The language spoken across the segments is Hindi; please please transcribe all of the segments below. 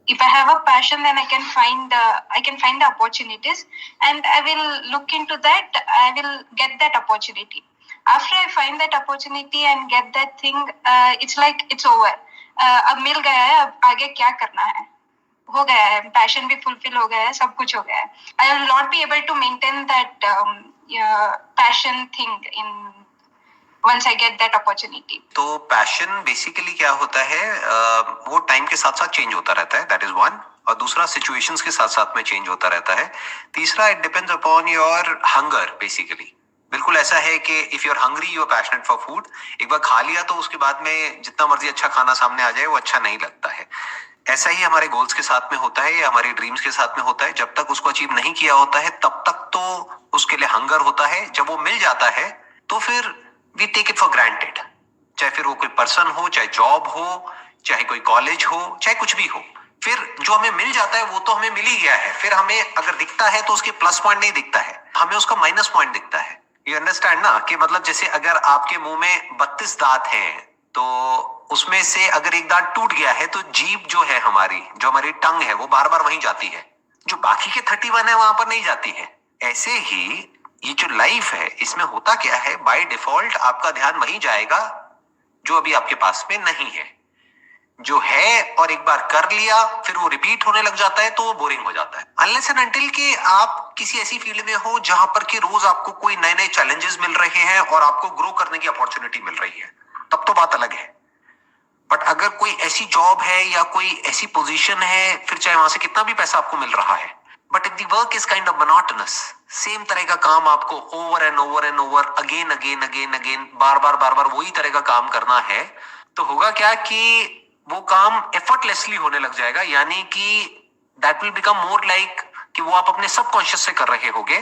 if I have a passion, then I can find the opportunities, and I will look into that. I will get that opportunity. After I find that opportunity and get that thing, it's like it's over. अब मिल गया है, अब आगे क्या करना है, हो गया है, पैशन भी फुलफिल हो गया है, सब कुछ हो गया है. I will not be able to maintain that passion thing in once I get that opportunity. तो पैशन बेसिकली क्या होता है, वो टाइम के साथ साथ चेंज होता रहता है, दैट इज वन. और दूसरा सिचुएशंस के साथ साथ में चेंज होता रहता है. तीसरा it depends upon your hunger. Basically बिल्कुल ऐसा है कि if you are hungry you are passionate for food. एक बार खा लिया तो उसके बाद में जितना मर्जी अच्छा खाना सामने आ जाए वो अच्छा नहीं लगता है. ऐसा ही हमारे गोल्स के साथ में होता है या हमारे ड्रीम्स के साथ में होता है. जब तक उसको अचीव नहीं किया होता है तब तक तो उसके लिए हंगर होता है. जब वो मिल जाता है तो फिर we take it for granted. चाहे फिर वो कोई पर्सन हो, चाहे जॉब हो, चाहे कोई कॉलेज हो, चाहे कुछ भी हो. फिर जो हमें मिल जाता है वो तो हमें मिल ही गया है. फिर हमें अगर दिखता है तो उसके प्लस पॉइंट नहीं दिखता है, हमें उसका माइनस पॉइंट दिखता है. यू अंडरस्टैंड ना, कि मतलब जैसे अगर आपके मुंह में 32 दांत हैं तो उसमें से अगर एक दांत टूट गया है तो जीभ जो है हमारी, जो हमारी टंग है, वो बार बार वहीं जाती है. जो बाकी के 31 है वहां पर नहीं जाती है. ऐसे ही ये जो लाइफ है इसमें होता क्या है, बाय डिफॉल्ट आपका ध्यान वहीं जाएगा जो अभी आपके पास में नहीं है. जो है और एक बार कर लिया फिर वो रिपीट होने लग जाता है तो वो बोरिंग हो जाता है. अनलेस एंड अनटिल कि आप किसी ऐसी फील्ड में हो जहां पर कि रोज आपको कोई नए नए चैलेंजेस मिल रहे हैं और आपको ग्रो करने की अपॉर्चुनिटी मिल रही है, तब तो बात अलग है. बट अगर कोई ऐसी जॉब है या कोई ऐसी पोजीशन है, फिर चाहे वहां से कितना भी पैसा आपको मिल रहा है, but if the work is kind of monotonous, same तरह का काम आपको over and over and over again again again again बार बार वही तरह का काम करना है, तो होगा क्या कि वो काम एफर्टलेसली होने लग जाएगा. यानी कि that will become more like कि वो आप अपने सबकॉन्शियस से कर रहे होगे.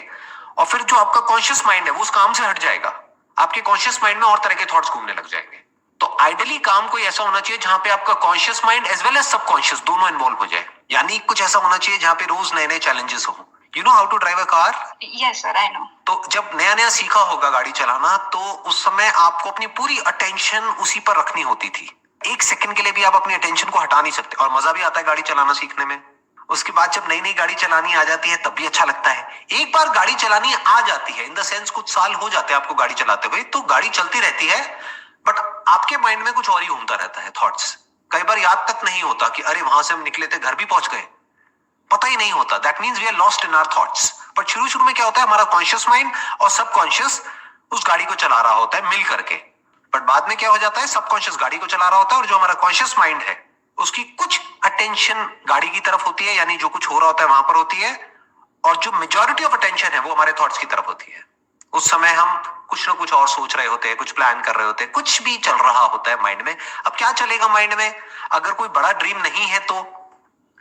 और फिर जो आपका कॉन्शियस माइंड है वो उस काम से हट जाएगा. आपके कॉन्शियस माइंड में और तरह के थॉट्स घूमने लग जाएंगे. तो आइडियली काम कोई ऐसा होना चाहिए जहां पे आपका conscious mind as well as subconscious दोनों इन्वॉल्व हो जाए. यानी कुछ ऐसा होना चाहिए जहां पे रोज नए नए चैलेंजेस हो. You know how to drive a car? Yes, sir, I know. तो जब नया नया सीखा होगा गाड़ी चलाना तो उस समय आपको अपनी पूरी अटेंशन उसी पर रखनी होती थी. एक सेकंड के लिए भी आप अपनी अटेंशन को हटा नहीं सकते. और मजा भी आता है गाड़ी चलाना सीखने में. उसके बाद जब नई नई गाड़ी चलानी आ जाती है तब भी अच्छा लगता है. एक बार गाड़ी चलानी आ जाती है, इन द सेंस कुछ साल हो जाते हैं आपको गाड़ी चलाते हुए, तो गाड़ी चलती रहती है बट आपके माइंड में कुछ और ही घूमता रहता है, थॉट्स. कई बार याद तक नहीं होता कि अरे वहां से हम निकले थे, घर भी पहुंच गए, पता ही नहीं होता. That means we are lost in our thoughts. But शुरू शुरू में क्या होता है, हमारा कॉन्शियस माइंड और सबकॉन्शियस उस गाड़ी को चला रहा होता है मिल करके. बट बाद में क्या हो जाता है, सबकॉन्शियस गाड़ी को चला रहा होता है और जो हमारा कॉन्शियस माइंड है उसकी कुछ अटेंशन गाड़ी की तरफ होती है, यानी जो कुछ हो रहा होता है वहां पर होती है, और जो मेजॉरिटी ऑफ अटेंशन है वो हमारे थॉट्स की तरफ होती है. उस समय हम कुछ ना कुछ और सोच रहे होते हैं, कुछ प्लान कर रहे होते हैं, कुछ भी चल रहा होता है माइंड में. अब क्या चलेगा माइंड में, अगर कोई बड़ा ड्रीम नहीं है तो,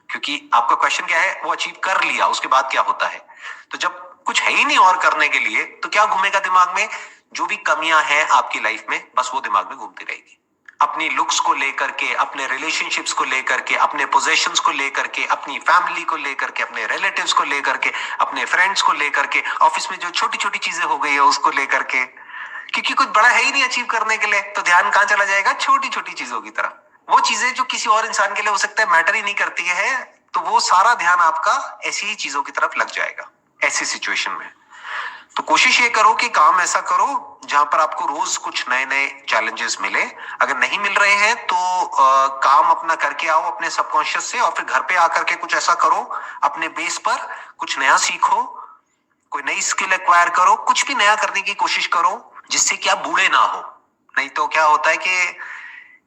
क्योंकि आपका क्वेश्चन क्या है, वो अचीव कर लिया उसके बाद क्या होता है. तो जब कुछ है ही नहीं और करने के लिए तो क्या घूमेगा दिमाग में, जो भी कमियां हैं आपकी लाइफ में बस वो दिमाग में घूमती रहेगी. अपनी लुक्स को लेकर के, अपने रिलेशनशिप्स को लेकर के, अपने पोजेशंस को लेकर के, अपनी फैमिली को लेकर के, अपने रिलेटिव्स को लेकर के, अपने फ्रेंड्स को लेकर के, ऑफिस में जो छोटी छोटी चीजें हो गई है उसको लेकर के. क्योंकि कुछ बड़ा है ही नहीं अचीव करने के लिए, तो ध्यान कहां चला जाएगा, छोटी छोटी चीजों की तरफ. वो चीजें जो किसी और इंसान के लिए हो सकता है मैटर ही नहीं करती है, तो वो सारा ध्यान आपका ऐसी ही चीजों की तरफ लग जाएगा ऐसी सिचुएशन में. तो कोशिश ये करो कि काम ऐसा करो जहां पर आपको रोज कुछ नए नए चैलेंजेस मिले. अगर नहीं मिल रहे हैं तो काम अपना करके आओ अपने सबकॉन्शियस से, और फिर घर पे आकर के कुछ ऐसा करो अपने बेस पर, कुछ नया सीखो, कोई नई स्किल एक्वायर करो, कुछ भी नया करने की कोशिश करो जिससे कि आप बूढ़े ना हो. नहीं तो क्या होता है कि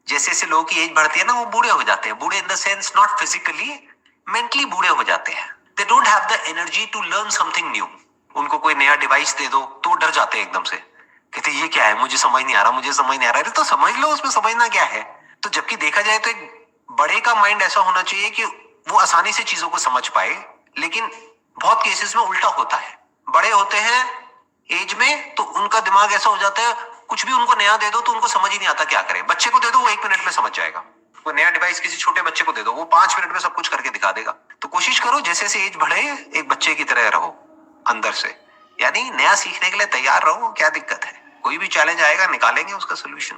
जैसे जैसे लोगों की एज बढ़ती है ना, वो बूढ़े हो जाते हैं. बूढ़े in the sense not physically, mentally बूढ़े हो जाते हैं. They don't have the energy to learn something new. उनको कोई नया डिवाइस दे दो तो डर जाते हैं एकदम से, कहते ये क्या है, मुझे समझ नहीं आ रहा, मुझे समझ नहीं आ रहा. अरे तो समझ लो, उसमें समझना क्या है. तो जबकि देखा जाए तो एक बड़े का माइंड ऐसा होना चाहिए कि वो आसानी से चीजों को समझ पाए, लेकिन बहुत केसेस में उल्टा होता है. बड़े होते हैं एज में तो उनका दिमाग ऐसा हो जाता है, कुछ भी उनको नया दे दो तो उनको समझ ही नहीं आता क्या करें. बच्चे को दे दो वो 1 मिनट में समझ जाएगा. वो नया डिवाइस किसी छोटे बच्चे को दे दो, वो 5 मिनट में सब कुछ करके दिखा देगा. तो कोशिश करो जैसे जैसे एज बढ़े एक बच्चे की तरह रहो अंदर से, यानी नया सीखने के लिए तैयार रहो. क्या दिक्कत है, कोई भी चैलेंज आएगा निकालेंगे उसका सोल्यूशन.